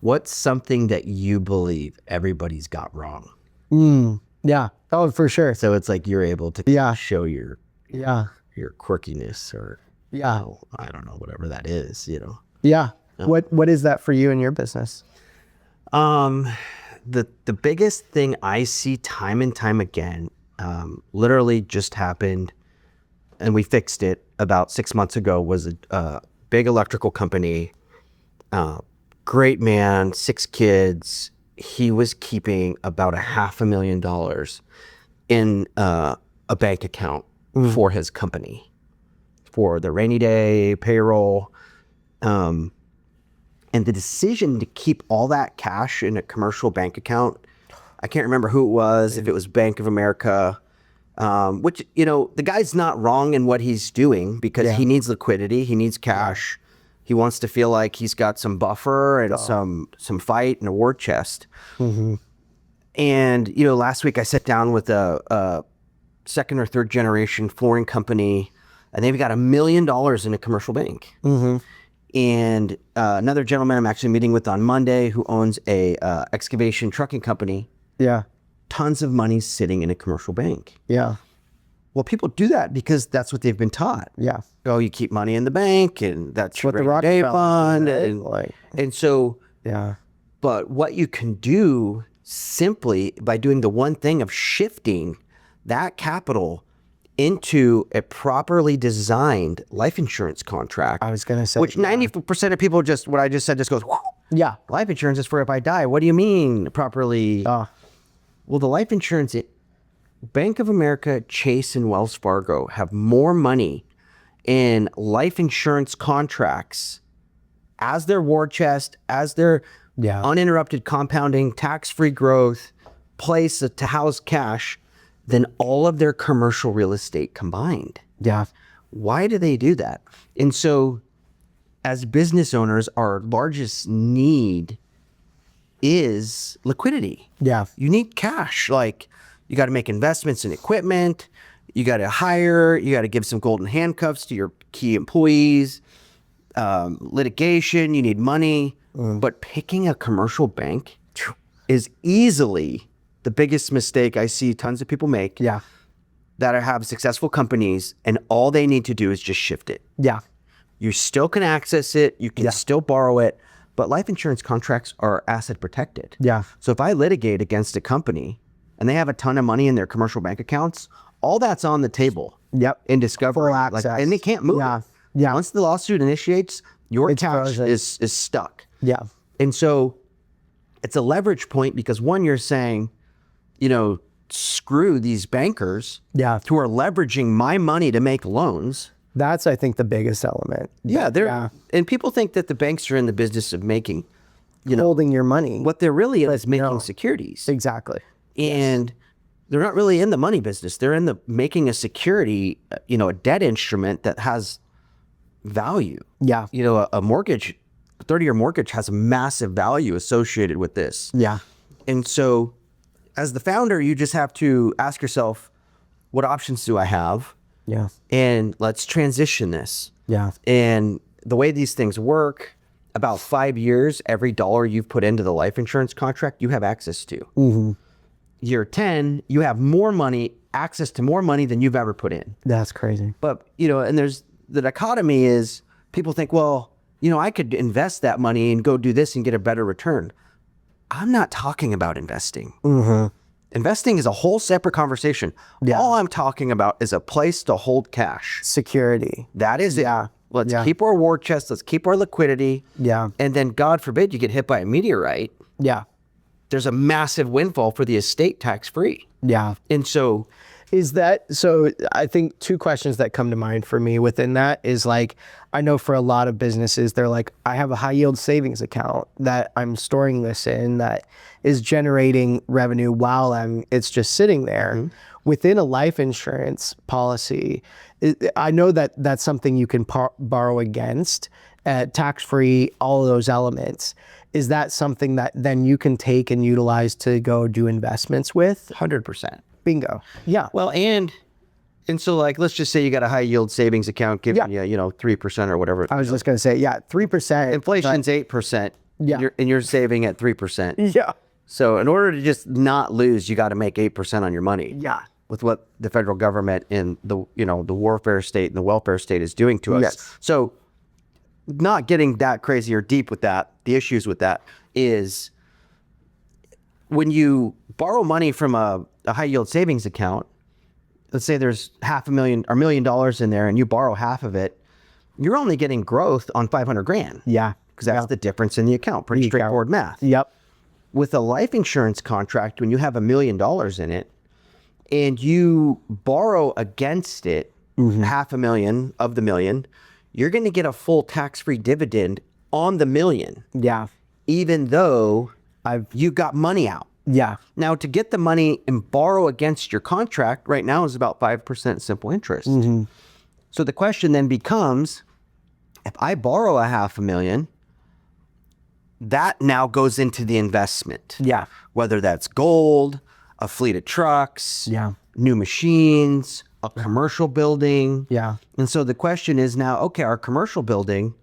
what's something that you believe everybody's got wrong? Yeah. Oh, for sure. So it's like you're able to show your quirkiness or, I don't know, whatever that is, Yeah. What is that for you in your business? The biggest thing I see time and time again, literally just happened, and we fixed it about 6 months ago, was a big electrical company, great man, 6 kids. He was keeping about $500,000 in a bank account for his company, for the rainy day, payroll. And the decision to keep all that cash in a commercial bank account, I can't remember who it was, if it was Bank of America, which, the guy's not wrong in what he's doing because he needs liquidity, he needs cash. He wants to feel like he's got some buffer and some fight and a war chest. And, last week I sat down with a second or third generation flooring company, and they've got $1 million in a commercial bank. And another gentleman I'm actually meeting with on Monday who owns a excavation trucking company. Tons of money sitting in a commercial bank. Well, people do that because that's what they've been taught. Oh, you keep money in the bank, and that's what the rainy day fund. And so, but what you can do simply by doing the one thing of shifting that capital into a properly designed life insurance contract. I was going to say, which 90% of people just, what I just said just goes, life insurance is for if I die. What do you mean properly? Well, the life insurance, Bank of America, Chase, and Wells Fargo have more money in life insurance contracts as their war chest, as their uninterrupted compounding, tax-free growth, place to house cash than all of their commercial real estate combined. Why do they do that? And so as business owners, our largest need is liquidity. You need cash. Like, you got to make investments in equipment. You got to hire. You got to give some golden handcuffs to your key employees. Litigation, you need money. But picking a commercial bank is easily the biggest mistake I see tons of people make that have successful companies, and all they need to do is just shift it. You still can access it. You can still borrow it. But life insurance contracts are asset protected. So if I litigate against a company and they have a ton of money in their commercial bank accounts, all that's on the table in discovery. And they can't move. Once the lawsuit initiates, your cash is stuck. And so it's a leverage point because, one, you're saying, screw these bankers who are leveraging my money to make loans. That's, I think, the biggest element. And people think that the banks are in the business of making, holding your money. What they're really is making securities. Exactly. And they're not really in the money business. They're in the making a security, a debt instrument that has value. A mortgage, a 30-year mortgage has a massive value associated with this. And so as the founder, you just have to ask yourself, what options do I have? And let's transition this. And the way these things work, about 5 years, every dollar you've put into the life insurance contract, you have access to. Year 10, you have more money, access to more money than you've ever put in. That's crazy. But, and there's the dichotomy is people think, well, I could invest that money and go do this and get a better return. I'm not talking about investing. Investing is a whole separate conversation. All I'm talking about is a place to hold cash. Security. That is it. Let's keep our war chest. Let's keep our liquidity. And then, God forbid, you get hit by a meteorite. There's a massive windfall for the estate tax-free. And so... So I think two questions that come to mind for me within that is, like, I know for a lot of businesses, they're like, I have a high yield savings account that I'm storing this in that is generating revenue while it's just sitting there. Within a life insurance policy, I know that that's something you can borrow against, tax-free, all of those elements. Is that something that then you can take and utilize to go do investments with? 100%. Bingo. Well, and so, like, let's just say you got a high yield savings account giving you, 3% or whatever. I was just going to say, 3%. Inflation's 8%. Yeah. and you're saving at 3%. Yeah. So in order to just not lose, you got to make 8% on your money. Yeah. With what the federal government and the warfare state and the welfare state is doing to us. Yes. So not getting that crazy or deep with that, the issues with that is when you borrow money from a high yield savings account, let's say there's $500,000 or $1 million in there and you borrow half of it, you're only getting growth on 500 grand. Yeah. Because that's the difference in the account. Pretty straightforward math. Yep. With a life insurance contract, when you have $1 million in it and you borrow against it $500,000 of the million, you're going to get a full tax-free dividend on the million. Yeah. Even though you got money out. Yeah. Now, to get the money and borrow against your contract right now is about 5% simple interest. So the question then becomes, if I borrow a $500,000, that now goes into the investment. Yeah. Whether that's gold, a fleet of trucks, Yeah. new machines, a commercial building. Yeah. And so the question is now, okay, our commercial building,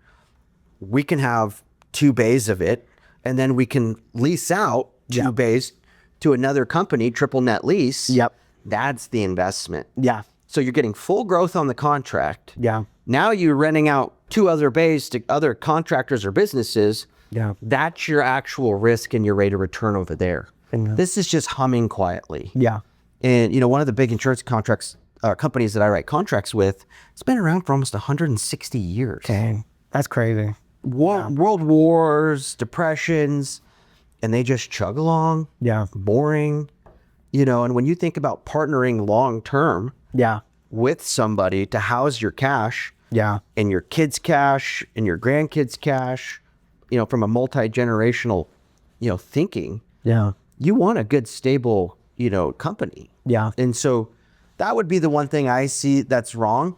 we can have 2 bays of it, and then we can lease out 2 bays to another company, triple net lease. Yep. That's the investment. Yeah. So you're getting full growth on the contract. Yeah. Now you're renting out 2 other bays to other contractors or businesses. Yeah. That's your actual risk and your rate of return over there. This is just humming quietly. Yeah. And, one of the big insurance companies that I write contracts with, it's been around for almost 160 years. Dang. That's crazy. World wars, depressions, and they just chug along. Yeah. Boring. And when you think about partnering long term Yeah. with somebody to house your cash Yeah. and your kids' cash and your grandkids' cash, from a multi-generational, thinking, Yeah. you want a good, stable, company. Yeah. And so that would be the one thing I see that's wrong,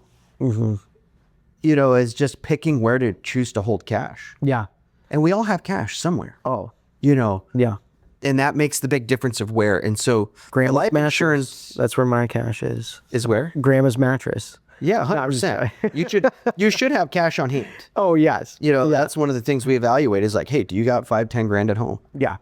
is just picking where to choose to hold cash. Yeah. And we all have cash somewhere, Oh. and Yeah. that makes the big difference of where. And so Grandma's life mattress. insurance That's where my cash is. is where? Grandma's mattress. Yeah, No, I'm just 100%. You should have cash on hand. Oh, yes. That's one of the things we evaluate is like, hey, do you got 5-10 grand at home? Yeah.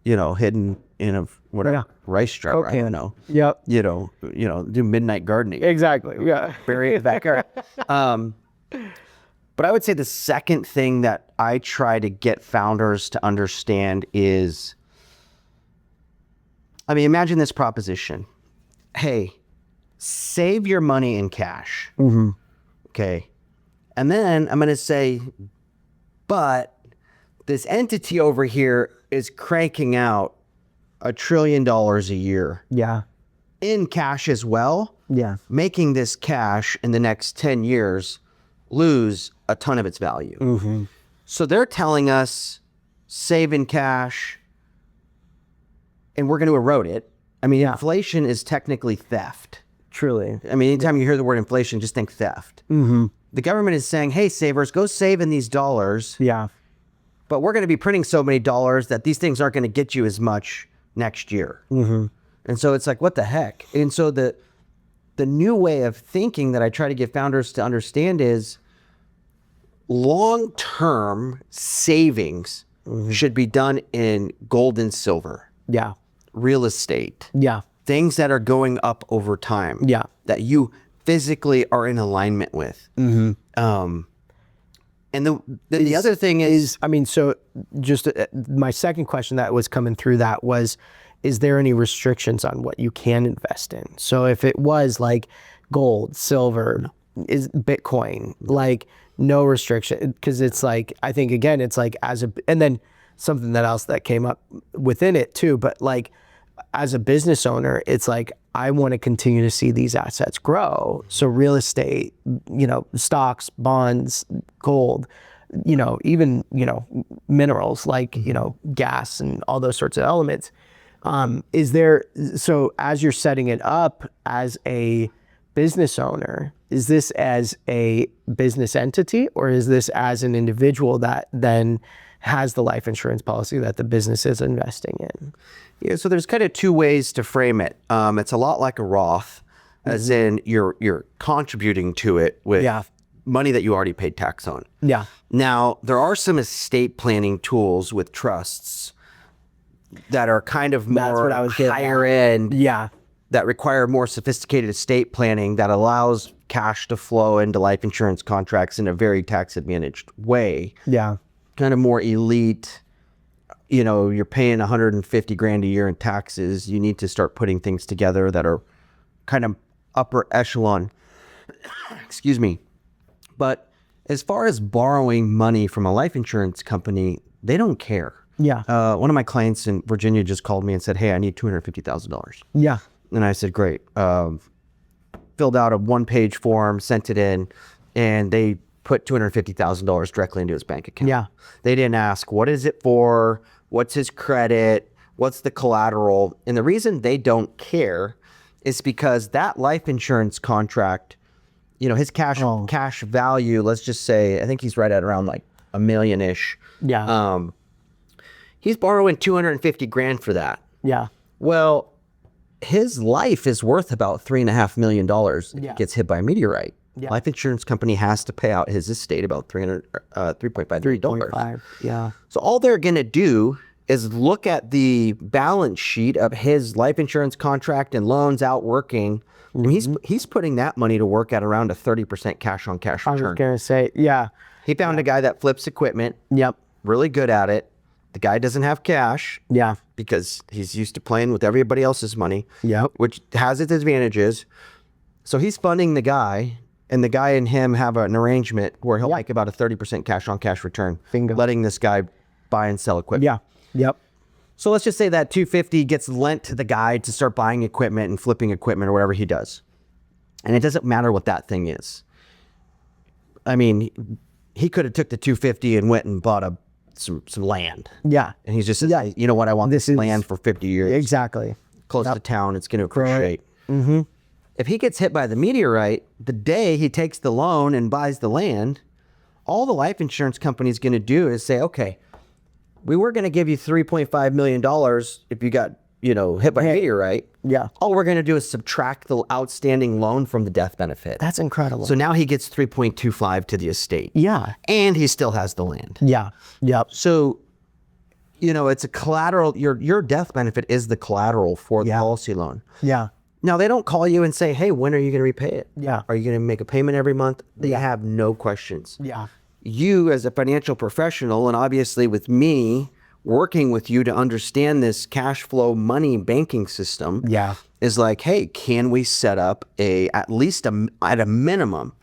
Hidden in a whatever rice jar. I don't know. Yep. Do midnight gardening. Exactly. Yeah. Bury it in the backyard. But I would say the second thing that I try to get founders to understand is, imagine this proposition. Hey, save your money in cash. Okay. And then I'm going to say, but this entity over here is cranking out $1 trillion a year Yeah. in cash as well, Yeah. making this cash in the next 10 years lose a ton of its value. So they're telling us save in cash and we're going to erode it. Inflation is technically theft. Truly. Anytime you hear the word inflation, just think theft. The government is saying, hey, savers, go save in these dollars, Yeah. but we're going to be printing so many dollars that these things aren't going to get you as much next year. And so it's like, what the heck? And so the new way of thinking that I try to get founders to understand is long-term savings should be done in gold and silver, Yeah. real estate, Yeah. things that are going up over time, Yeah. that you physically are in alignment with. And the other thing is, So just my second question that was coming through that was, is there any restrictions on what you can invest in? So if it was like gold, silver, is Bitcoin, like no restriction, because it's like, I think again, it's like and then something else that came up within it too, but like as a business owner, it's like, I want to continue to see these assets grow. So real estate, stocks, bonds, gold, even, minerals like, gas and all those sorts of elements. So as you're setting it up as a business owner, is this as a business entity or is this as an individual that then has the life insurance policy that the business is investing in? Yeah, so there's kind of 2 ways to frame it. It's a lot like a Roth, as in you're contributing to it with money that you already paid tax on. Yeah. Now, there are some estate planning tools with trusts that are kind of That's more what I was getting higher at. end, Yeah. that require more sophisticated estate planning that allows cash to flow into life insurance contracts in a very tax advantaged way. Yeah. Kind of more elite. You know, you're paying 150 grand a year in taxes. You need to start putting things together that are kind of upper echelon. Excuse me. But as far as borrowing money from a life insurance company, they don't care. Yeah. One of my clients in Virginia just called me and said, hey, I need $250,000. Yeah. And I said, great. Filled out a one-page form, sent it in, and they put $250,000 directly into his bank account. Yeah. They didn't ask, what is it for? What's his credit? What's the collateral? And the reason they don't care is because that life insurance contract, you know, his cash value, let's just say, I think he's right at around like $1 million-ish. Yeah. He's borrowing 250 grand for that. Yeah. Well, his life is worth about $3.5 million if Yeah. it gets hit by a meteorite. Yeah. Life insurance company has to pay out his estate about $3.5 million. 5. Yeah. So all they're going to do is look at the balance sheet of his life insurance contract and loans out working. And he's putting that money to work at around a 30% cash on cash I was return. going to say, yeah. He found a guy that flips equipment, Yep. really good at it. The guy doesn't have cash Yeah. because he's used to playing with everybody else's money, Yep. which has its advantages. So he's funding the guy, and the guy and him have an arrangement where he'll make about a 30% cash on cash return, Bingo. letting this guy buy and sell equipment. Yeah. Yep. So let's just say that 250 gets lent to the guy to start buying equipment and flipping equipment or whatever he does. And it doesn't matter what that thing is. I mean, he could have took the 250 and went and bought some land. Yeah. And he's just said, hey, you know what? I want this land for 50 years. Exactly. Close to town. It's going to appreciate. Mm-hmm. If he gets hit by the meteorite, the day he takes the loan and buys the land, all the life insurance company's going to do is say, okay, we were going to give you $3.5 million if you got, hit by a meteorite. Yeah. All we're going to do is subtract the outstanding loan from the death benefit. That's incredible. So now he gets 3.25 to the estate. Yeah. And he still has the land. Yeah. Yep. So, it's a collateral. Your death benefit is the collateral for the policy loan. Yeah. Now, they don't call you and say, hey, when are you going to repay it? Yeah. Are you going to make a payment every month? They have no questions. Yeah. You as a financial professional, and obviously with me working with you to understand this cash flow money banking system, is like, hey, can we set up at a minimum,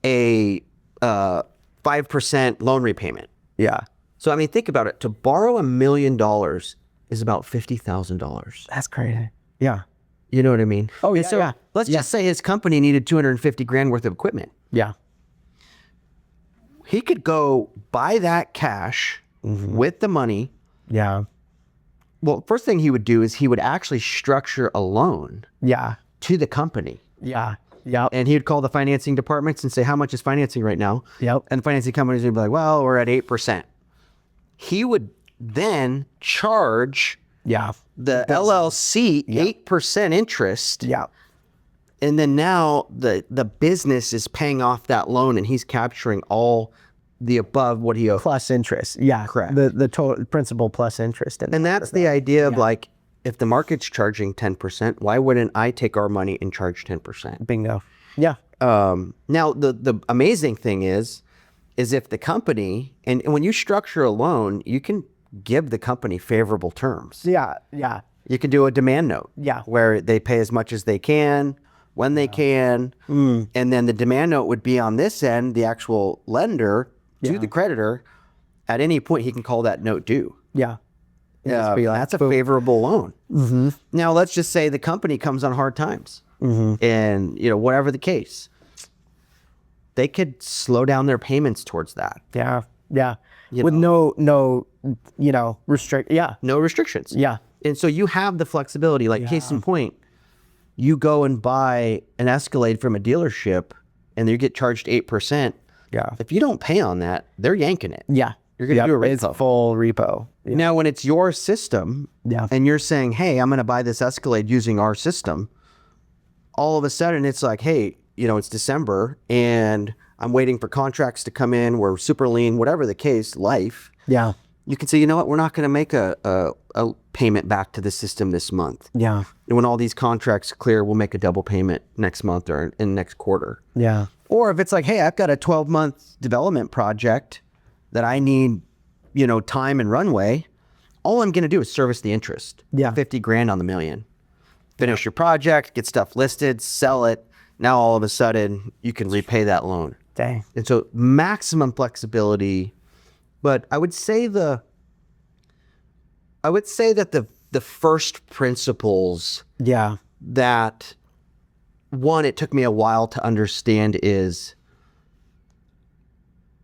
a 5% loan repayment? Yeah. So, I mean, think about it. To borrow $1 million is about $50,000. That's crazy. Yeah. You know what I mean? Oh, yeah. And so yeah. let's just say his company needed 250 grand worth of equipment. Yeah. He could go buy that cash with the money. Yeah. Well, first thing he would do is he would actually structure a loan Yeah. to the company. Yeah. Yep. And he would call the financing departments and say, how much is financing right now? Yep. And the financing companies would be like, well, we're at 8%. He would then charge the LLC 8% interest. Yeah. And then now the business is paying off that loan and he's capturing all the above what he owes. Plus interest. Yeah. Correct. The total principal plus interest. And that's the idea of like, if the market's charging 10%, why wouldn't I take our money and charge 10%? Bingo. Yeah. Now, the amazing thing is if the company, and when you structure a loan, you can give the company favorable terms. Yeah. Yeah. You can do a demand note. Yeah. Where they pay as much as they can, when they can. And then the demand note would be on this end, the actual lender to the creditor. At any point, he can call that note due. Yeah. That's a favorable loan. Now, let's just say the company comes on hard times. And, whatever the case, they could slow down their payments towards that. Yeah. Yeah. With no restrict. Yeah. No restrictions. Yeah. And so you have the flexibility. Like, case in point, you go and buy an Escalade from a dealership and you get charged 8%. Yeah. If you don't pay on that, they're yanking it. Yeah. You're going to do a repo. It's full repo. Yeah. Now, when it's your system and you're saying, hey, I'm going to buy this Escalade using our system, all of a sudden it's like, hey, it's December and I'm waiting for contracts to come in. We're super lean, whatever the case, life. Yeah. You can say, you know what, we're not going to make a payment back to the system this month. Yeah. And when all these contracts clear, we'll make a double payment next month or in next quarter. Yeah. Or if it's like, hey, I've got a 12-month development project that I need, time and runway, all I'm going to do is service the interest. Yeah. 50 grand on the million. Finish your project, get stuff listed, sell it. Now all of a sudden you can repay that loan. Dang. And so maximum flexibility. But I would say that the first principles Yeah. that one, it took me a while to understand is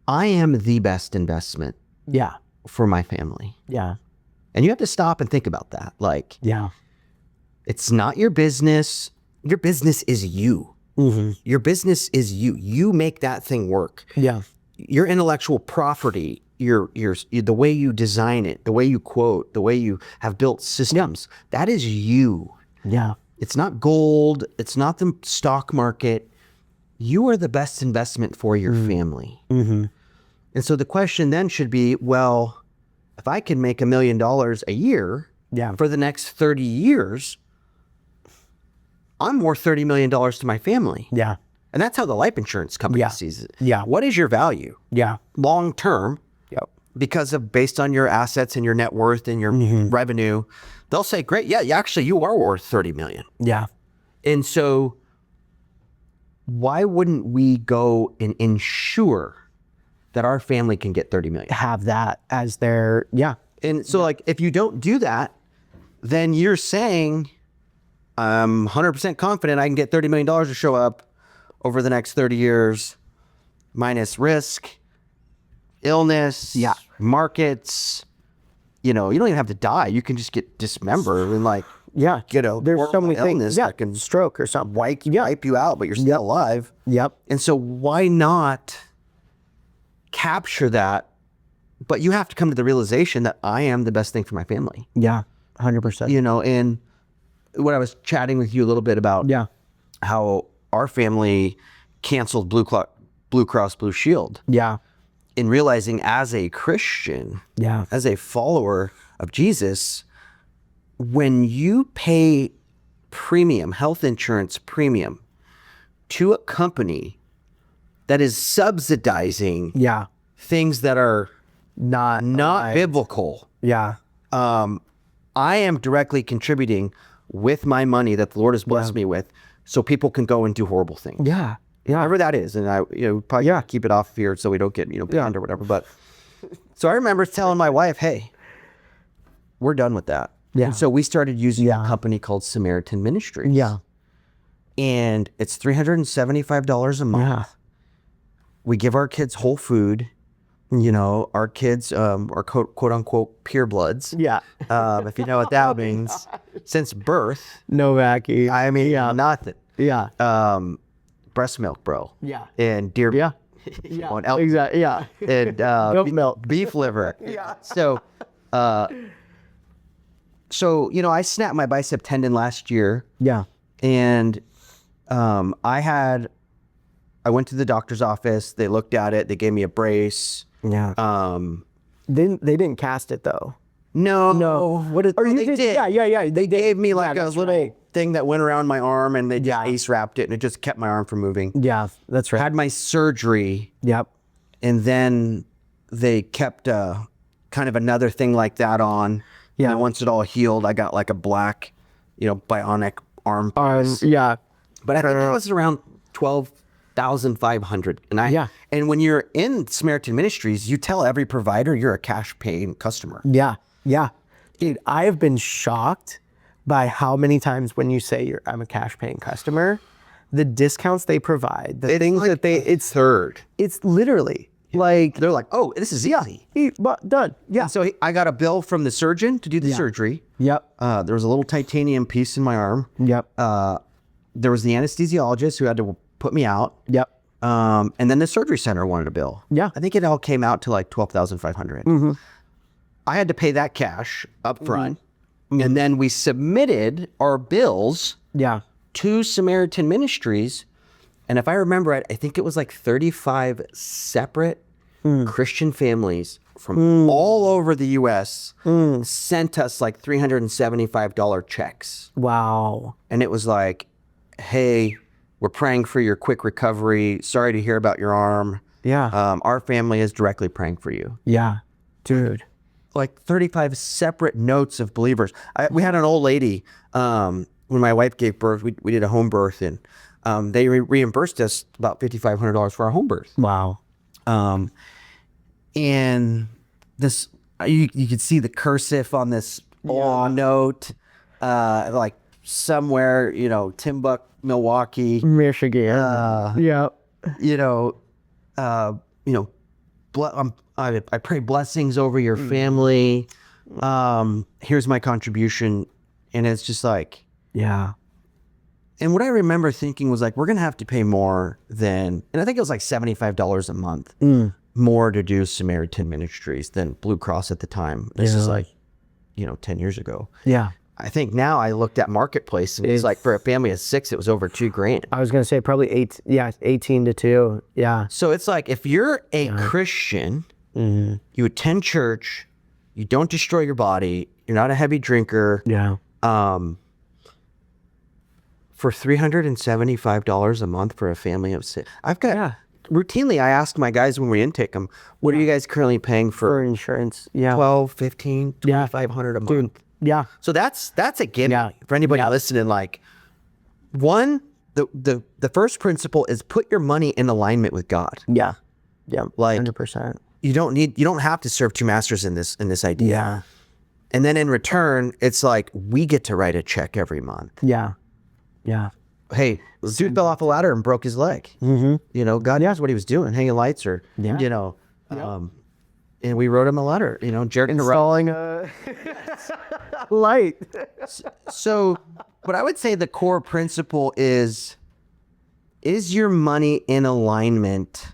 I am the best investment Yeah. for my family. Yeah. And you have to stop and think about that. Like, Yeah. it's not your business. Your business is you. Mm-hmm. Your business is you. You make that thing work. Yeah. Your intellectual property, the way you design it, the way you quote, the way you have built systems, that is you. Yeah. It's not gold. It's not the stock market. You are the best investment for your family. Mm-hmm. And so the question then should be, well, if I can make $1 million a year for the next 30 years, I'm worth $30 million to my family. Yeah. And that's how the life insurance company sees it. Yeah. What is your value? Yeah. Long term, Yep. because of based on your assets and your net worth and your revenue, they'll say, great, yeah, actually you are worth 30 million. Yeah. And so why wouldn't we go and ensure that our family can get 30 million? Have that as their, And so like, if you don't do that, then you're saying, I'm 100% confident I can get $30 million to show up over the next 30 years, minus risk, illness, markets. You don't even have to die. You can just get dismembered and there's so many things that can stroke or something. wipe you out, but you're still alive. Yep. And so why not capture that? But you have to come to the realization that I am the best thing for my family. Yeah. 100%. And when I was chatting with you a little bit about how our family canceled Blue Cross Blue Shield. Yeah. In realizing as a Christian, as a follower of Jesus, when you pay premium, health insurance premium to a company that is subsidizing things that are not biblical, I am directly contributing with my money that the Lord has blessed me with, so people can go and do horrible things. Yeah. Whatever that is. And I probably keep it off here so we don't get, banned or whatever. But so I remember telling my wife, hey, we're done with that. Yeah. And so we started using a company called Samaritan Ministries. Yeah. And it's $375 a month. Yeah. We give our kids whole food. Our kids are quote unquote pure bloods. Yeah. If you know what that means. Since birth. No vacuum. I mean, nothing. Yeah. Breast milk, bro. Yeah. And deer. Yeah. And elk, Exactly. Yeah. and Goat milk. beef liver. So, I snapped my bicep tendon last year. Yeah. And I went to the doctor's office. They looked at it. They gave me a brace. Yeah. They didn't cast it though. No. What is? Or you they did. Yeah. They gave me like a that's little right. thing that went around my arm, and they just ace wrapped it, and it just kept my arm from moving. Yeah, that's right. Had my surgery. Yep. And then they kept kind of another thing like that on. Yeah. And once it all healed, I got like a black, bionic arm. Yeah. But I think it was around 12,500. And and when you're in Samaritan Ministries, you tell every provider you're a cash paying customer. Yeah. Yeah. Dude, I have been shocked by how many times when you say I'm a cash paying customer, the discounts they provide, the things like that it's third. It's literally like, They're like, oh, this is easy. But done. Yeah. So I got a bill from the surgeon to do the surgery. Yep. There was a little titanium piece in my arm. Yep. There was the anesthesiologist who had to put me out. Yep. And then the surgery center wanted a bill. Yeah. I think it all came out to like 12,500. Mm-hmm. I had to pay that cash up front. Mm-hmm. And then we submitted our bills Yeah. to Samaritan Ministries, And if I remember right, I think it was like 35 separate Christian families from all over the U.S. sent us like $375 checks. Wow. And it was like, hey, we're praying for your quick recovery. Sorry to hear about your arm. Yeah. Our family is directly praying for you. Yeah. Dude. Like 35 separate notes of believers. We had an old lady, when my wife gave birth, we did a home birth, and they reimbursed us about $5,500 for our home birth. Wow. And this, you could see the cursive on this note, like somewhere, Timbuk, Milwaukee, Michigan. Yeah. you know, I pray blessings over your family. Here's my contribution. And it's just like, Yeah. and what I remember thinking was like, we're going to have to pay more than, and I think it was like $75 a month more to do Samaritan ministries than Blue Cross at the time. This is like, 10 years ago. Yeah. I think now I looked at Marketplace and it's like for a family of 6, it was over $2,000. I was going to say probably 18 to 2. Yeah. So it's like, if you're a Christian, you attend church, you don't destroy your body, you're not a heavy drinker. Yeah. For $375 a month for a family of 6. I've got, routinely I ask my guys when we intake them, what are you guys currently paying for insurance? Yeah. 12, 15, 2,500 a month? Dude. Yeah. So that's a gimme for anybody listening. Like, one, the first principle is put your money in alignment with God. Yeah. Yeah. Like 100%. you don't have to serve 2 masters in this idea. Yeah. And then in return, it's like we get to write a check every month. Yeah. Yeah. Hey, the dude fell off a ladder and broke his leg. Mm-hmm. God knows what he was doing, hanging lights or, and we wrote him a letter, Jared Installing a light. So, but I would say the core principle is your money in alignment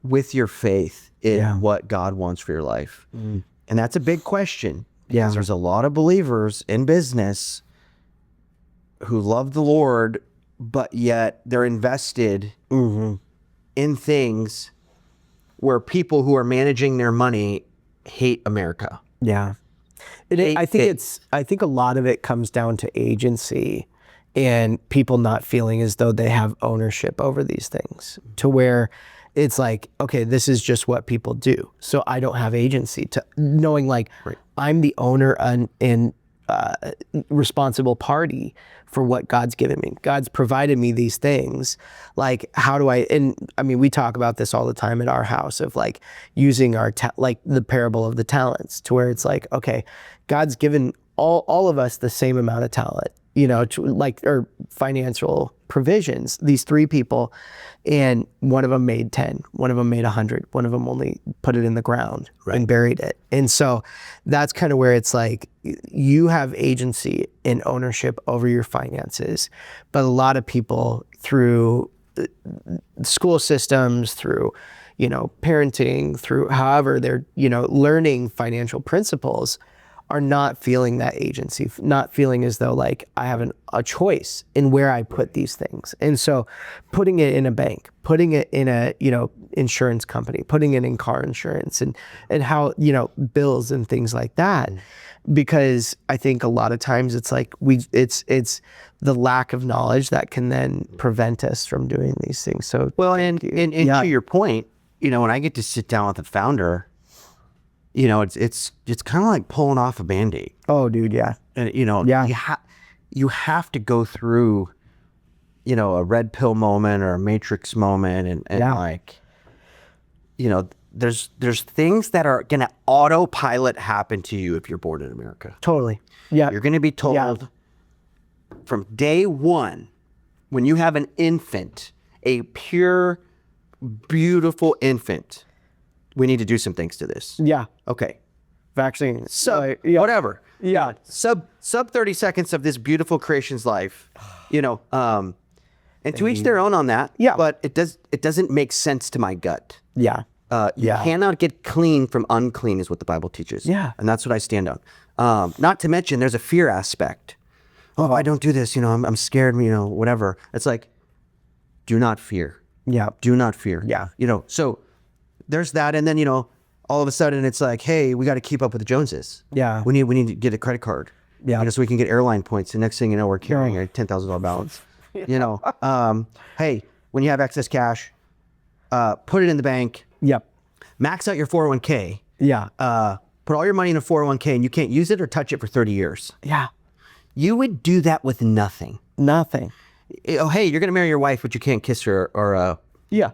with your faith in what God wants for your life? And that's a big question. Yeah. There's a lot of believers in business who love the Lord, but yet they're invested in things where people who are managing their money hate America. Yeah. I think a lot of it comes down to agency and people not feeling as though they have ownership over these things, to where it's like, okay, this is just what people do. So I don't have agency to knowing like I'm the owner and responsible party for what God's given me. God's provided me these things. Like, how do we talk about this all the time in our house of like using our, like the parable of the talents, to where it's like, okay, God's given all of us the same amount of talent, or financial provisions, these 3 people, and one of them made 10, one of them made 100, one of them only put it in the ground and buried it. And so that's kind of where it's like, you have agency and ownership over your finances, but a lot of people through school systems, through, parenting, through however they're, learning financial principles, are not feeling that agency, not feeling as though like I have a choice in where I put these things. And so putting it in a bank, putting it in a, insurance company, putting it in car insurance and how, bills and things like that. Because I think a lot of times it's like it's the lack of knowledge that can then prevent us from doing these things. So, well, and to your point, when I get to sit down with the founder, it's kind of like pulling off a Band-Aid. Oh, dude, yeah. And, you have to go through, a red pill moment or a matrix moment. And like, there's things that are going to autopilot happen to you if you're born in America. Totally. Yeah. You're going to be told from day one, when you have an infant, a pure, beautiful infant, we need to do some things to this. Yeah. Okay. Vaccine. So whatever. Yeah. Sub 30 seconds of this beautiful creation's life, and to each their own on that. Yeah. But it doesn't make sense to my gut. Yeah. You cannot get clean from unclean is what the Bible teaches. Yeah. And that's what I stand on. Not to mention there's a fear aspect. Oh, I don't do this, I'm scared, whatever. It's like, do not fear. Yeah. Do not fear. Yeah. So there's that. And then, all of a sudden it's like, hey, we got to keep up with the Joneses. Yeah. We need to get a credit card. Yeah. So we can get airline points. The next thing you know, we're carrying a $10,000 balance. Hey, when you have excess cash, put it in the bank. Yep. Max out your 401k. Yeah. Put all your money in a 401k and you can't use it or touch it for 30 years. Yeah. You would do that with nothing. Nothing. Oh, hey, you're going to marry your wife, but you can't kiss her or, Yeah.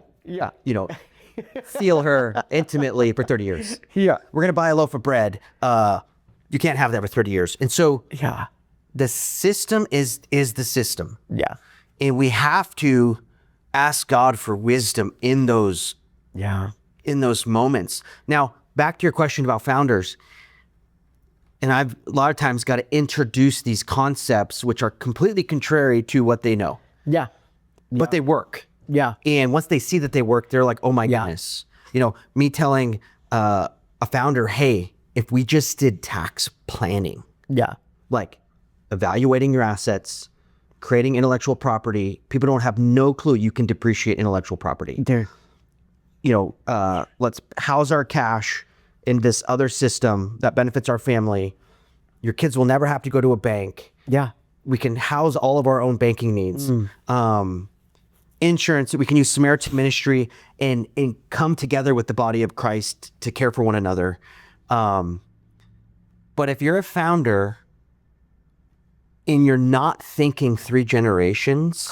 feel her intimately for 30 years. Yeah. We're going to buy a loaf of bread. You can't have that for 30 years. And so Yeah. the system is the system. Yeah. And we have to ask God for wisdom in those moments. Now, back to your question about founders. And I've a lot of times got to introduce these concepts which are completely contrary to what they know. Yeah. But they work. Yeah. And once they see that they work, they're like, oh my goodness. Me telling a founder, hey, if we just did tax planning, Yeah. like evaluating your assets, creating intellectual property, people don't have no clue you can depreciate intellectual property. There. Let's house our cash in this other system that benefits our family. Your kids will never have to go to a bank. Yeah. We can house all of our own banking needs. Insurance, we can use Samaritan ministry and come together with the body of Christ to care for one another. But if you're a founder and you're not thinking 3 generations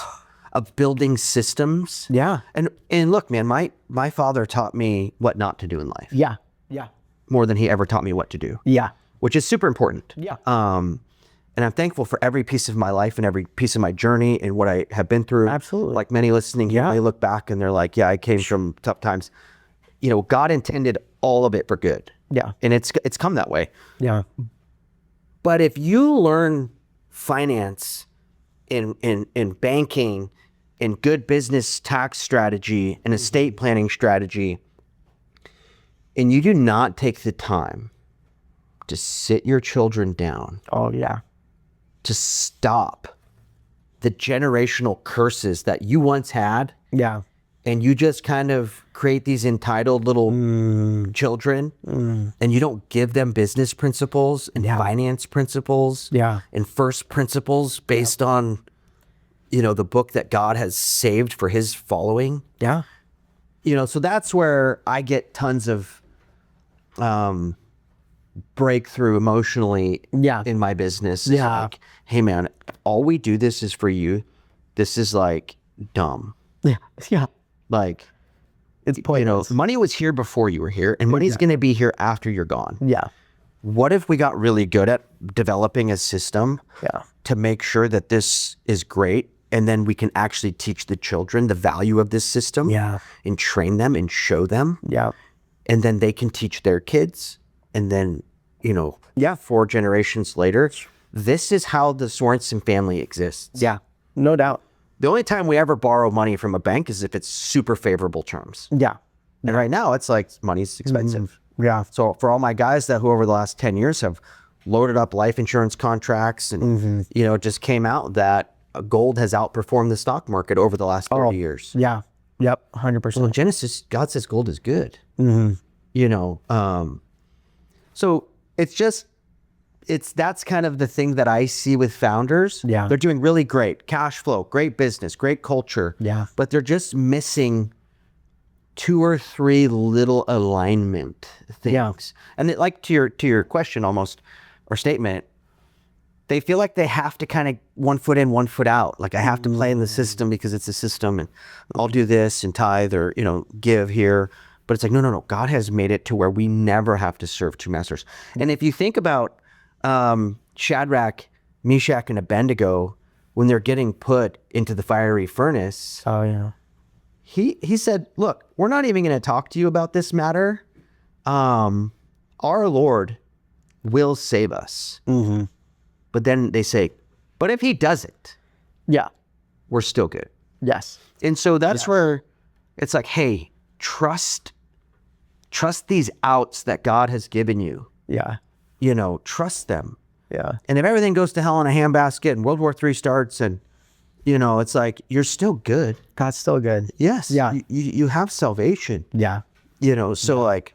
of building systems. Yeah. And look, man, my father taught me what not to do in life. Yeah. Yeah. More than he ever taught me what to do. Yeah. Which is super important. Yeah. And I'm thankful for every piece of my life and every piece of my journey and what I have been through. Absolutely. Like many listening, they look back and they're like, yeah, I came from tough times. God intended all of it for good. Yeah. And it's come that way. Yeah. But if you learn finance in banking, in good business tax strategy and estate planning strategy, and you do not take the time to sit your children down, Oh yeah. to stop the generational curses that you once had, Yeah. and you just kind of create these entitled little children, and you don't give them business principles and finance principles Yeah. and first principles based on, the book that God has saved for his following. Yeah. So that's where I get tons of breakthrough emotionally in my business. It's Yeah. like, hey man, all we do this is for you. This is like dumb. Yeah. Yeah. Like, It's pointless. money was here before you were here, and money's going to be here after you're gone. Yeah. What if we got really good at developing a system to make sure that this is great, and then we can actually teach the children the value of this system and train them and show them, Yeah. and then they can teach their kids, and then, 4 generations later, this is how the Sorensen family exists. Yeah. No doubt. The only time we ever borrow money from a bank is if it's super favorable terms. Yeah. And right now it's like money's expensive. Yeah. So for all my guys who over the last 10 years have loaded up life insurance contracts and, it just came out that gold has outperformed the stock market over the last 30 years. Yeah. Yep. 100%. Well, in Genesis, God says gold is good. So that's kind of the thing that I see with founders. Yeah. They're doing really great cash flow, great business, great culture. Yeah. But they're just missing 2 or 3 little alignment things. Yeah. And like to your question almost, or statement, they feel like they have to kind of 1 foot in, 1 foot out. Like I have to play in the system because it's a system and I'll do this and tithe or, give here. But it's like, no. God has made it to where we never have to serve 2 masters. And if you think about Shadrach, Meshach, and Abednego, when they're getting put into the fiery furnace, Oh yeah. he said, look, we're not even going to talk to you about this matter. Our Lord will save us. But then they say, but if he doesn't, Yeah. we're still good. Yes. And so that's where it's like, hey, trust these outs that God has given you. Yeah. Trust them. Yeah. And if everything goes to hell in a handbasket and World War III starts and, You know, it's like, you're still good. God's still good. Yes. Yeah. You have salvation, Yeah. you know, so like,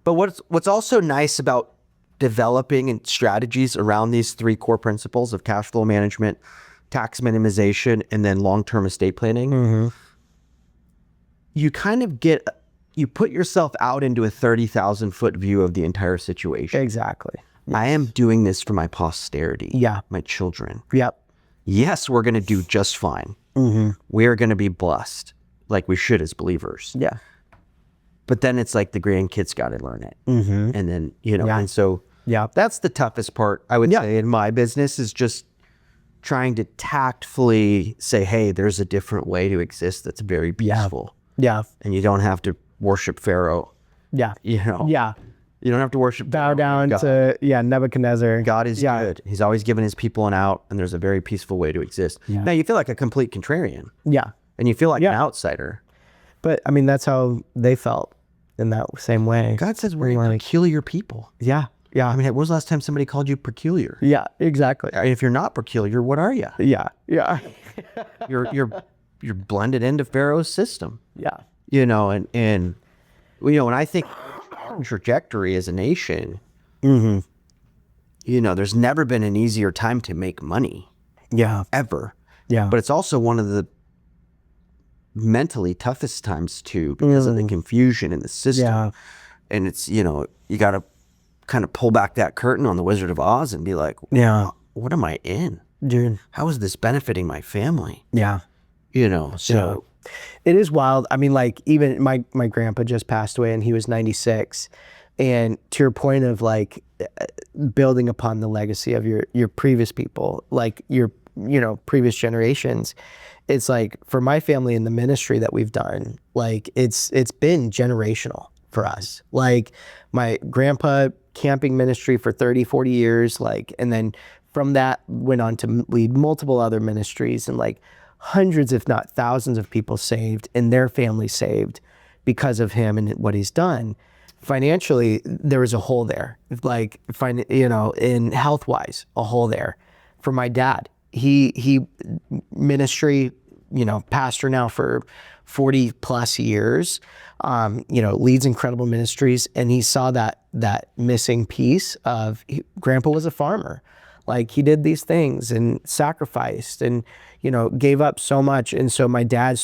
but what's also nice about developing and strategies around these three core principles of cash flow management, tax minimization, and then long-term estate planning, you kind of you put yourself out into a 30,000 foot view of the entire situation. Exactly. I am doing this for my posterity. Yeah. My children. Yep. Yes, we're going to do just fine. We are going to be blessed like we should as believers. Yeah. But then it's like the grandkids got to learn it. And then, you know, and so that's the toughest part, I would say, in my business, is just trying to tactfully say, hey, there's a different way to exist that's very peaceful. Yeah. And you don't have to worship Pharaoh. Yeah. You know? Yeah. You don't have to worship Bow down to Nebuchadnezzar. God is good. He's always given his people an out, and there's a very peaceful way to exist. Now, you feel like a complete contrarian. Yeah. And you feel like an outsider. But I mean, that's how they felt in that same way. God says we're a peculiar people. Yeah. Yeah. I mean, when was the last time somebody called you peculiar? Yeah, exactly. I mean, if you're not peculiar, what are you? Yeah. Yeah. You're blended into Pharaoh's system. Yeah. You know, and you know, when I think trajectory as a nation, you know, there's never been an easier time to make money. Yeah. Ever. Yeah. But it's also one of the mentally toughest times too, because of the confusion in the system. Yeah. And it's, you know, you got to kind of pull back that curtain on the Wizard of Oz and be like, what am I in? Dude. How is this benefiting my family? Yeah. You know, so it is wild. I mean, like, even my grandpa just passed away and he was 96. And to your point of like building upon the legacy of your previous people, like your, you know, previous generations, it's like for my family in the ministry that we've done, like it's been generational for us. Like my grandpa camping ministry for 30, 40 years, like, and then from that went on to lead multiple other ministries, and like hundreds, if not thousands of people saved and their family saved because of him and what he's done. Financially, there was a hole there, like, you know, in health-wise, a hole there. For my dad, he ministry, you know, pastor now for 40 plus years, you know, leads incredible ministries. And he saw that missing piece of grandpa was a farmer. Like he did these things and sacrificed and, you know, gave up so much. And so my dad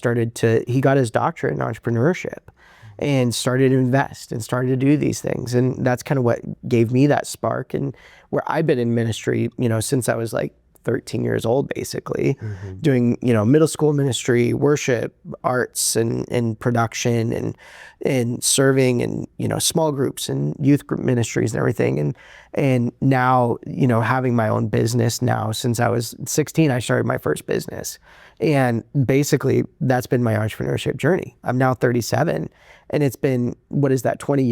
he got his doctorate in entrepreneurship and started to invest and started to do these things. And that's kind of what gave me that spark, and where I've been in ministry, you know, since I was like 13 years old, basically, doing, you know, middle school ministry, worship, arts, and production, and serving, and, you know, small groups and youth group ministries and everything. And now, you know, having my own business now, since I was 16, I started my first business. And basically that's been my entrepreneurship journey. I'm now 37, and it's been, 21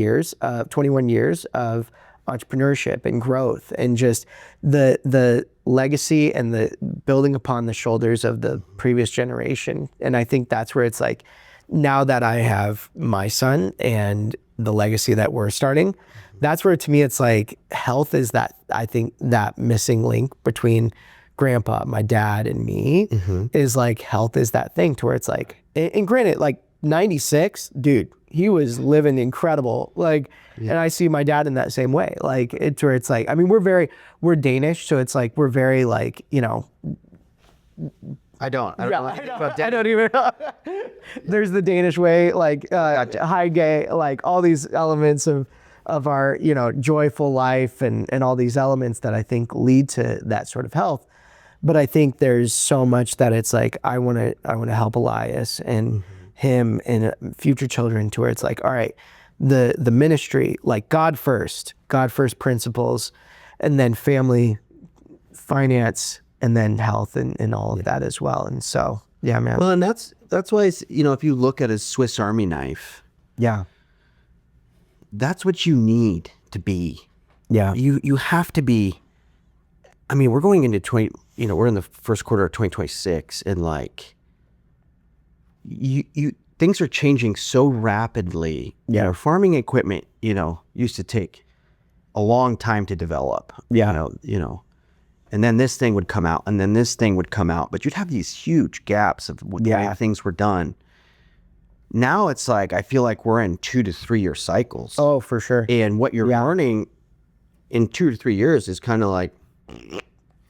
years of entrepreneurship and growth, and just the legacy and the building upon the shoulders of the previous generation. And I think that's where it's like, now that I have my son and the legacy that we're starting, that's where, to me, it's like health is that, I think, that missing link between grandpa, my dad, and me, is like health is that thing to where it's like, and granted, like 96, dude, he was living incredible. Like, and I see my dad in that same way. Like, it's where it's like, I mean, we're Danish, so it's like, we're very like, you know. I don't even know. There's the Danish way, like high gay, like all these elements of our, you know, joyful life and all these elements that I think lead to that sort of health. But I think there's so much that it's like, I want to help Elias and him and future children to where it's like, all right, the ministry, like God first principles, and then family, finance, and then health and all of that as well. And so, yeah, man. Well, and that's why it's, you know, if you look at a Swiss Army knife, that's what you need to be. Yeah. You have to be. I mean, we're going into we're in the first quarter of 2026, and like you things are changing so rapidly. Yeah. You know, farming equipment, you know, used to take a long time to develop. Yeah. You know, And then this thing would come out, and then this thing would come out. But you'd have these huge gaps of the way things were done. Now it's like, I feel like we're in 2 to 3 year cycles. Oh, for sure. And what you're learning in 2 to 3 years is kind of like,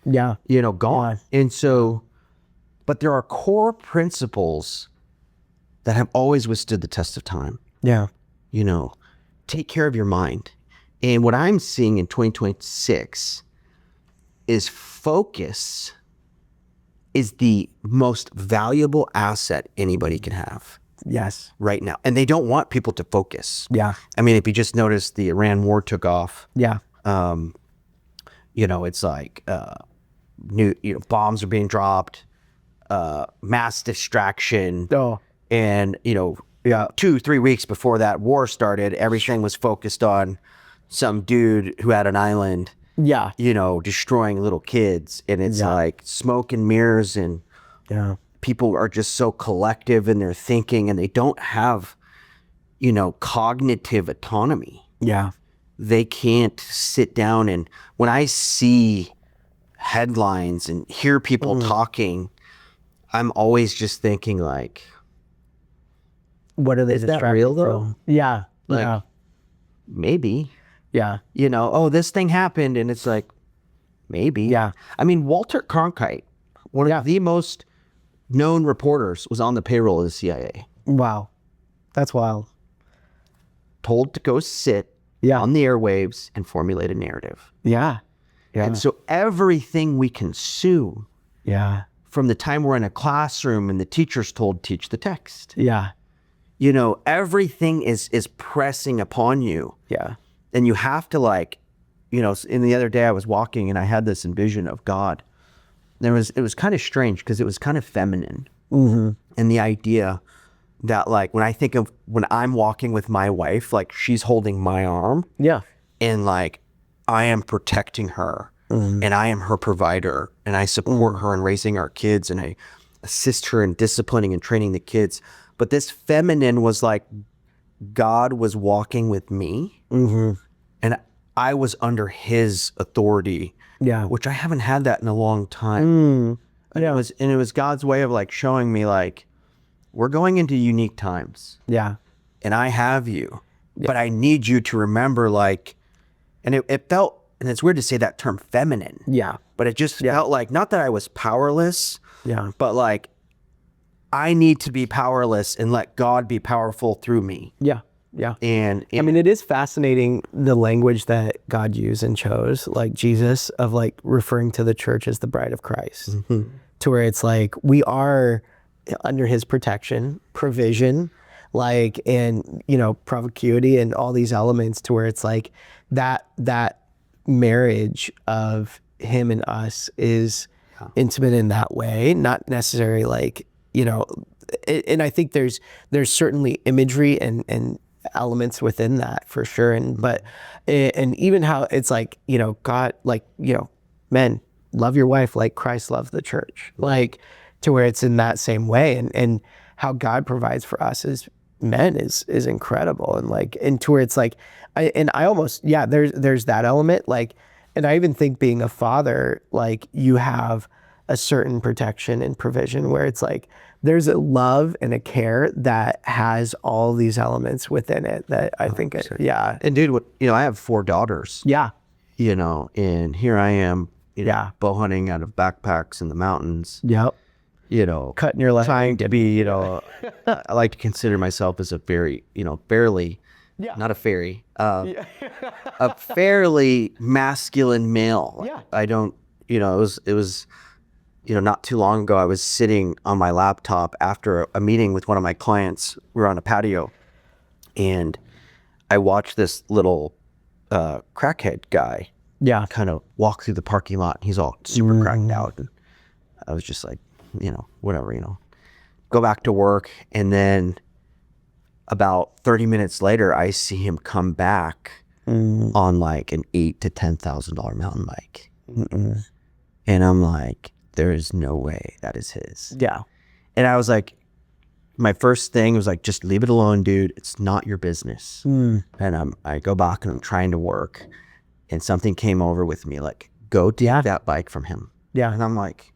Yeah. gone. And so, but there are core principles that have always withstood the test of time. Yeah. Take care of your mind. And what I'm seeing in 2026 is focus is the most valuable asset anybody can have. Yes. Right now. And they don't want people to focus. Yeah. I mean, if you just notice the Iran war took off. Yeah. It's like new bombs are being dropped, mass distraction. Oh. And 2-3 weeks before that war started, everything was focused on some dude who had an island. Yeah. Destroying little kids. And it's like smoke and mirrors, and people are just so collective in their thinking, and they don't have, cognitive autonomy. Yeah. They can't sit down. And when I see headlines and hear people talking, I'm always just thinking like, what are they is that real though? From? Yeah. Like, maybe. Yeah. This thing happened, and it's like, maybe. Yeah. I mean, Walter Cronkite, one of the most known reporters, was on the payroll of the CIA. Wow. That's wild. Told to go sit on the airwaves and formulate a narrative. Yeah. Yeah. And so everything we consume from the time we're in a classroom and the teacher's told, teach the text. Yeah. Everything is pressing upon you. Yeah. And you have to in the other day I was walking and I had this vision of God. It was kind of strange because it was kind of feminine. Mm-hmm. And the idea that when I think of when I'm walking with my wife, she's holding my arm. Yeah. And I am protecting her, and I am her provider, and I support her in raising our kids, and I assist her in disciplining and training the kids. But this feminine was like God was walking with me, and I was under his authority, which I haven't had that in a long time. And it was God's way of showing me we're going into unique times. Yeah. And I have you, but I need you to remember and it felt, and it's weird to say that term feminine. Yeah. But it just felt not that I was powerless. Yeah. But I need to be powerless and let God be powerful through me. Yeah. Yeah. And I mean, it is fascinating the language that God used and chose, Jesus, of referring to the church as the bride of Christ, to where it's we are under his protection, provision, and, provocuity and all these elements, to where it's that marriage of him and us is intimate in that way, not necessarily and I think there's certainly imagery and elements within that for sure. And even how it's God, men, love your wife like Christ loved the church, to where it's in that same way. And how God provides for us as men is incredible. And to where it's I almost, there's that element, and I even think being a father, you have a certain protection and provision where it's there's a love and a care that has all these elements within it that I think, And dude, I have 4 daughters. Yeah. And here I am, bow hunting out of backpacks in the mountains. Yep. Cutting your leg. Trying to be, I like to consider myself as a very, fairly, not a fairy, a fairly masculine male. Yeah. I don't, it was, not too long ago, I was sitting on my laptop after a meeting with one of my clients. We were on a patio, and I watched this little crackhead guy kind of walk through the parking lot. He's all super cracked out. And I was just like, whatever, go back to work. And then about 30 minutes later, I see him come back on an $8,000 to $10,000 mountain bike. And I'm like, there is no way that is his. Yeah. And I was like, my first thing was just leave it alone, dude. It's not your business. And I go back and I'm trying to work, and something came over with me go take that bike from him. Yeah. And I'm like,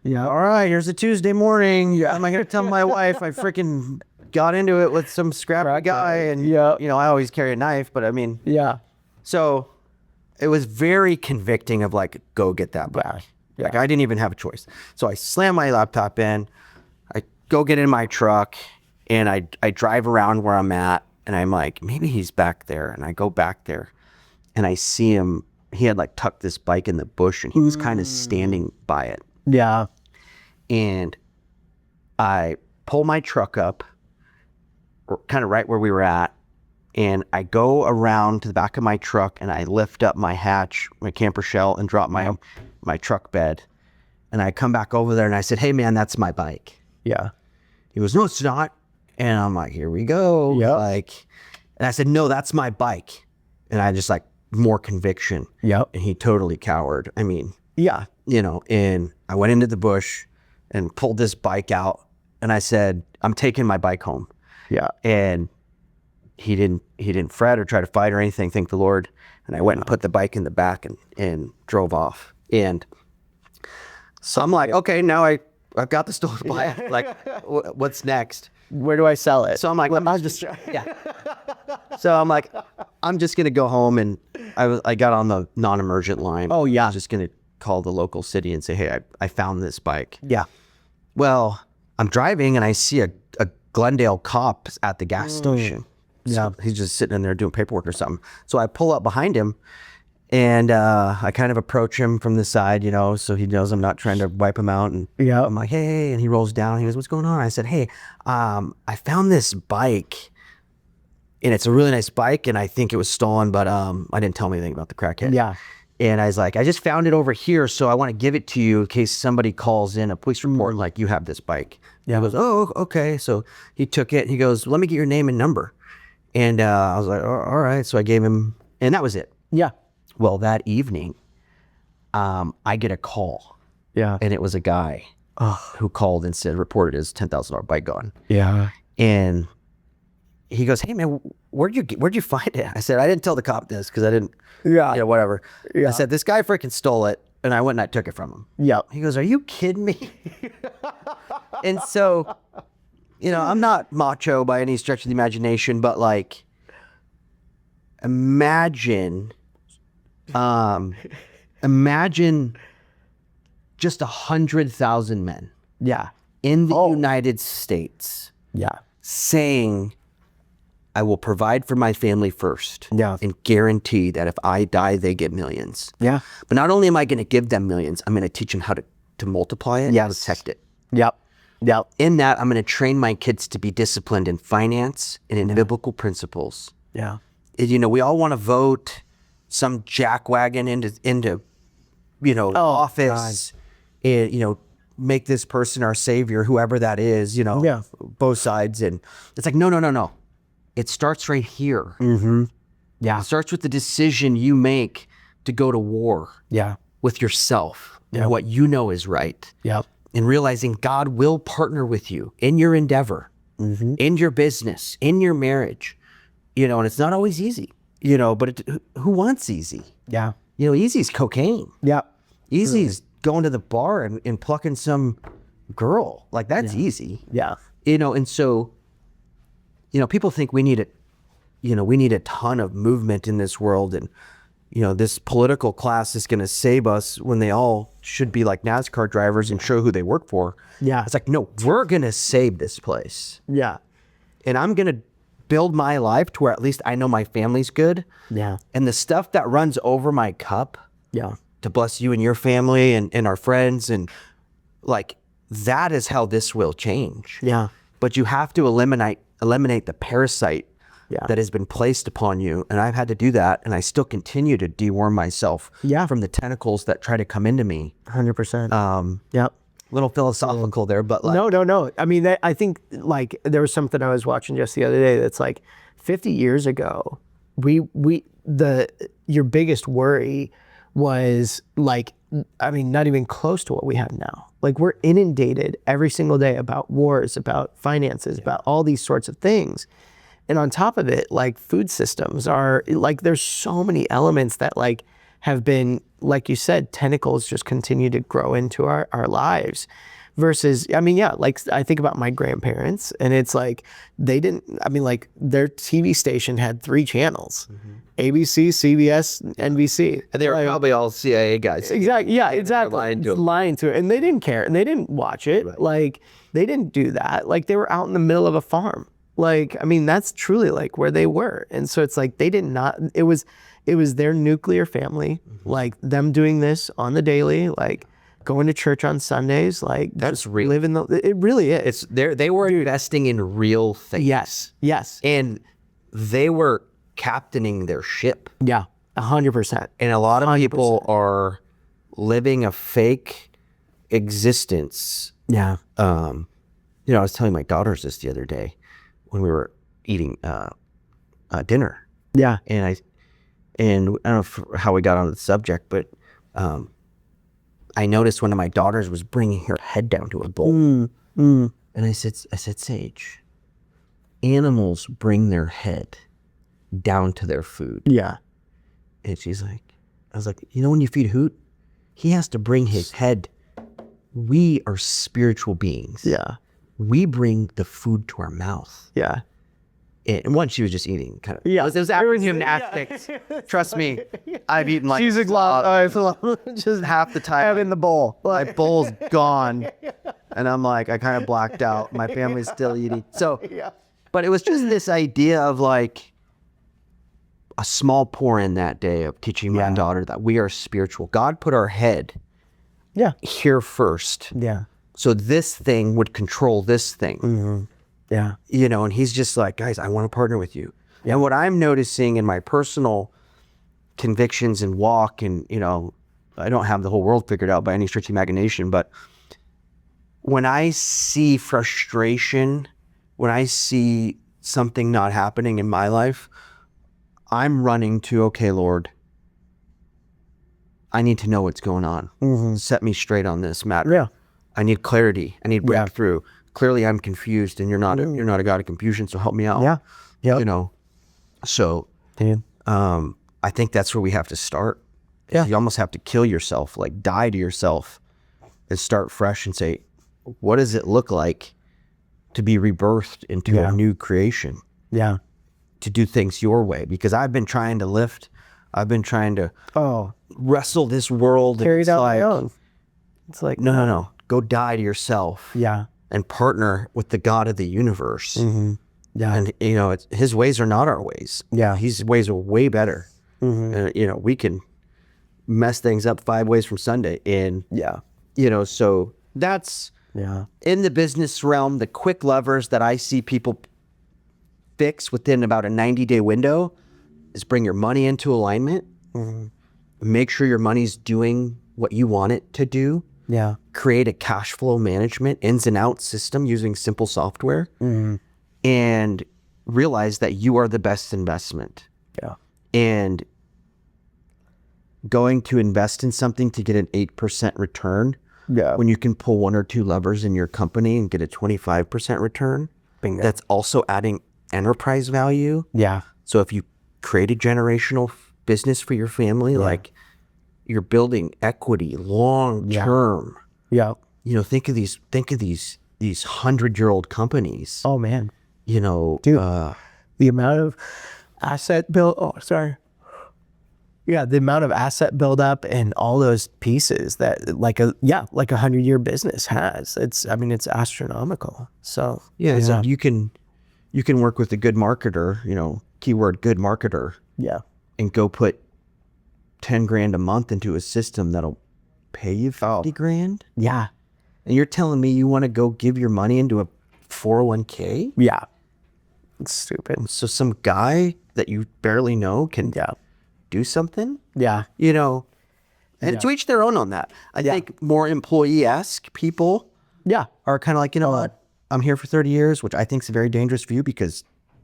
Yeah. all right, here's a Tuesday morning. Yeah. Am I going to tell my wife I freaking got into it with some scrappy guy? And, you know, I always carry a knife, but I mean, so it was very convicting of like, go get that bike. Yeah. Like I didn't even have a choice. So I slam my laptop in, I go get in my truck, and I drive around where I'm at, and I'm like, maybe he's back there. And I go back there and I see him. He had like tucked this bike in the bush, and he was kind of standing by it. Yeah. And I pull my truck up kind of right where we were at, and I go around to the back of my truck, and I lift up my hatch, my camper shell, and drop my truck bed. And I come back over there, and I said, hey man, that's my bike. Yeah. He goes, no, it's not. And I'm like, here we go. Yep. Like, and I said, no, that's my bike. And I just like more conviction. Yep. And he totally cowered. I mean, Yeah. you know, and I went into the bush and pulled this bike out, and I said, I'm taking my bike home. Yeah. And he didn't fret or try to fight or anything, thank the Lord. And I went and put the bike in the back and drove off. And so I'm like, okay, now I've got the stolen bike. Like, what's next? Where do I sell it? So I'm like, So I'm like, I'm just gonna go home, and I got on the non-emergent line. Oh, yeah. I was just gonna call the local city and say, hey, I found this bike. Yeah. Well, I'm driving and I see a Glendale cop at the gas station. So he's just sitting in there doing paperwork or something. So I pull up behind him, and I kind of approach him from the side, you know, so he knows I'm not trying to wipe him out. And I'm like, hey, and he rolls down. He goes, what's going on? I said, hey, I found this bike, and it's a really nice bike, and I think it was stolen, but I didn't tell him anything about the crackhead. Yeah. And I was like, I just found it over here, so I want to give it to you in case somebody calls in a police report, like, you have this bike. Yeah. He goes, oh, okay. So he took it. He goes, let me get your name and number. And I was like, all right. So I gave him, and that was it. Yeah. Well, that evening, I get a call. Yeah. And it was a guy who called and said, reported his $10,000 bike gone. Yeah. And he goes, hey man, where'd you find it? I said, I didn't tell the cop this because I didn't, whatever. I said, this guy freaking stole it, and I went and I took it from him. Yeah. He goes, are you kidding me? And so, you know, I'm not macho by any stretch of the imagination, but like, imagine just 100,000 men. Yeah. In the United States. Yeah. Saying, I will provide for my family first. Yeah. And guarantee that if I die, they get millions. Yeah. But not only am I going to give them millions, I'm going to teach them how to multiply it and protect it. Yep. Yep. In that, I'm going to train my kids to be disciplined in finance and in biblical principles. Yeah. You know, we all want to vote some jackwagon into you know, office. And, you know, make this person our savior, whoever that is, you know, both sides. And it's like, no. It starts right here. Mm-hmm. Yeah. It starts with the decision you make to go to war. Yeah. With yourself and what you know is right. Yep. And realizing God will partner with you in your endeavor, in your business, in your marriage, you know, and it's not always easy, you know, but who wants easy? Yeah. You know, easy is cocaine. Yeah. Easy is going to the bar and plucking some girl. Like, that's easy. Yeah. You know, and so, you know, people think we need a ton of movement in this world, and, you know, this political class is going to save us when they all should be like NASCAR drivers and show who they work for. Yeah. It's like, no, we're going to save this place. Yeah. And I'm going to build my life to where at least I know my family's good. Yeah. And the stuff that runs over my cup to bless you and your family and our friends, and like, that is how this will change. Yeah. But you have to eliminate the parasite that has been placed upon you. And I've had to do that, and I still continue to deworm myself from the tentacles that try to come into me. 100%. Yep. Little philosophical there, but like, No. I mean, I think like there was something I was watching just the other day that's like 50 years ago, your biggest worry was like, I mean, not even close to what we have now. Like, we're inundated every single day about wars, about finances, about all these sorts of things. And on top of it, like, food systems are like, there's so many elements that like have been, like you said, tentacles just continue to grow into our lives. Versus, I mean, yeah, like I think about my grandparents, and it's like they didn't, I mean, like their TV station had 3 channels, ABC, CBS, NBC. And they were probably all CIA guys. Exactly. Yeah, exactly. Lying to 'em. And they didn't care, and they didn't watch it. Right. Like they didn't do that. Like they were out in the middle of a farm. Like, I mean, that's truly like where they were. And so it's like they did not, it was their nuclear family, like them doing this on the daily, like going to church on Sundays, like That's real. living it really is. It's there. They were investing in real things. Yes. Yes. And they were captaining their ship. Yeah. 100%. And a lot of people are living a fake existence. Yeah. I was telling my daughters this the other day when we were eating dinner. Yeah. And I don't know how we got on the subject, but I noticed one of my daughters was bringing her head down to a bowl. And I said, Sage, animals bring their head down to their food. Yeah. And she's like, I was like, when you feed Hoot, he has to bring his head. We are spiritual beings. Yeah. We bring the food to our mouth. Yeah. And one, she was just eating kind of. Yeah. It was after gymnastics. Trust me, I've eaten like. She's a just half the time. having the bowl. My bowl's gone, and I'm like, I kind of blacked out. My family's still eating. So, but it was just this idea of like a small pour in that day of teaching my daughter that we are spiritual. God put our head here first. Yeah. So this thing would control this thing. Yeah. And he's just like, guys, I want to partner with you. And what I'm noticing in my personal convictions and walk, and, I don't have the whole world figured out by any stretch of imagination, but when I see frustration, when I see something not happening in my life, I'm running to, okay, Lord, I need to know what's going on. Set me straight on this matter. Yeah. I need clarity. I need breakthrough. Clearly I'm confused, and you're not a God of confusion, so help me out. Yeah. Yeah. So I think that's where we have to start. Yeah. You almost have to kill yourself, like die to yourself, and start fresh and say, what does it look like to be rebirthed into a new creation? Yeah. To do things your way, because I've been trying to lift. I've been trying to wrestle this world. Carry it out my own. It's like, no. Go die to yourself. Yeah. And partner with the God of the universe. Yeah. And, his ways are not our ways. Yeah. His ways are way better. We can mess things up 5 ways from Sunday. And, so that's in the business realm, the quick levers that I see people fix within about a 90-day window is bring your money into alignment. Make sure your money's doing what you want it to do. Yeah. Create a cash flow management ins and outs system using simple software, and realize that you are the best investment. Yeah. And going to invest in something to get an 8% return, when you can pull 1 or 2 levers in your company and get a 25% return, Bingo. That's also adding enterprise value. Yeah. So if you create a generational business for your family, like you're building equity long term. Yeah. Think of these 100-year-old companies. Oh man. Dude, the amount of asset build. Oh, sorry. Yeah, the amount of asset buildup and all those pieces that like a 100-year business has. It's astronomical. So so you can work with a good marketer, keyword good marketer. Yeah. And go put 10 grand a month into a system that'll pay you 50 grand. Yeah. And you're telling me you want to go give your money into a 401k? Yeah. It's stupid. So some guy that you barely know can do something? Yeah. And to each their own on that. I think more employee-esque people are kind of like, what? I'm here for 30 years, which I think is a very dangerous view because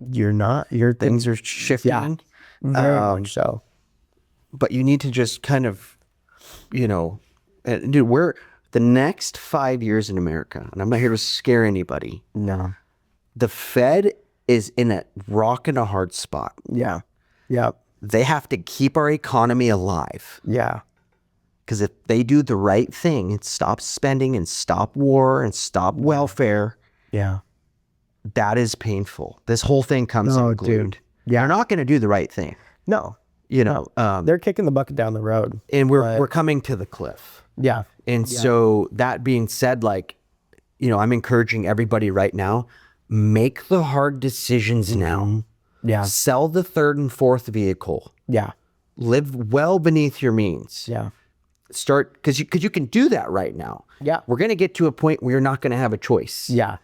you're not. Your things are shifting. Yeah. Very much so. But you need to just kind of, and dude, we're the next 5 years in America, and I'm not here to scare anybody. No. The Fed is in a rock and a hard spot. Yeah. Yeah. they have to keep our economy alive. Yeah. Because if they do the right thing and stop spending and stop war and stop welfare, Yeah. that is painful. This whole thing comes unglued. Dude. Yeah. They're not going to do the right thing. No. You know, They're kicking the bucket down the road. and we're coming to the cliff. Yeah. And so that being said, like, you know, I'm encouraging everybody right now, make the hard decisions now. Yeah. Sell the third and fourth vehicle. Yeah. Live well beneath your means. Yeah. Start, because you can do that right now. Yeah. We're going to get to a point where you're not going to have a choice. Yeah.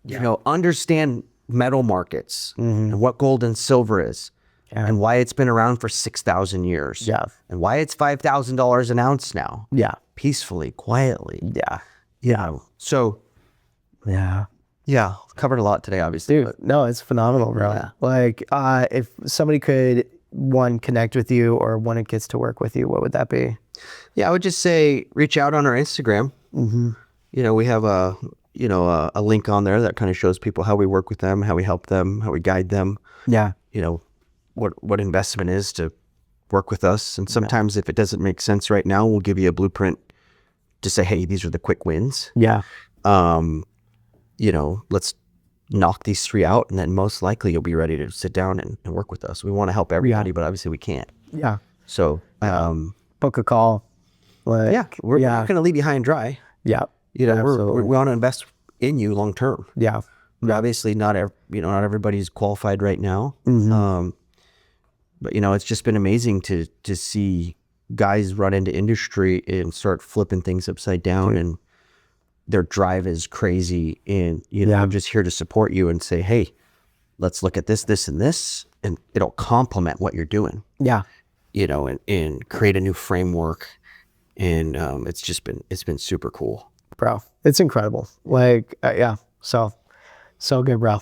You know, understand metal markets and what gold and silver is. Yeah. And why it's been around for 6,000 years. Yeah. And why it's $5,000 an ounce now. Yeah. Peacefully, quietly. Yeah. Yeah. So, Yeah. yeah, covered a lot today, obviously. Dude, no, it's phenomenal, bro. Yeah. Like, if somebody could, one, connect with you or one, it gets to work with you, what would that be? Yeah, I would just say reach out on our Instagram. You know, we have a link on there that kind of shows people how we work with them, how we help them, how we guide them. Yeah. You know, what investment is to work with us. And sometimes if it doesn't make sense right now, we'll give you a blueprint to say, hey, these are the quick wins. Yeah. You know, let's knock these 3 out, and then most likely you'll be ready to sit down and work with us. We want to help everybody, but obviously we can't. Yeah. So, Book a call. Like, yeah, we're not going to leave you high and dry. Yeah. You know, Absolutely. we want to invest in you long term. Yeah. But obviously, not everybody's qualified right now. But you know, it's just been amazing to see guys run into industry and start flipping things upside down, and their drive is crazy. And you know, I'm just here to support you and say, hey, let's look at this, this, and this, and it'll complement what you're doing. Yeah. You know, and create a new framework. And it's been super cool. Bro, it's incredible. Like, yeah. So good, bro.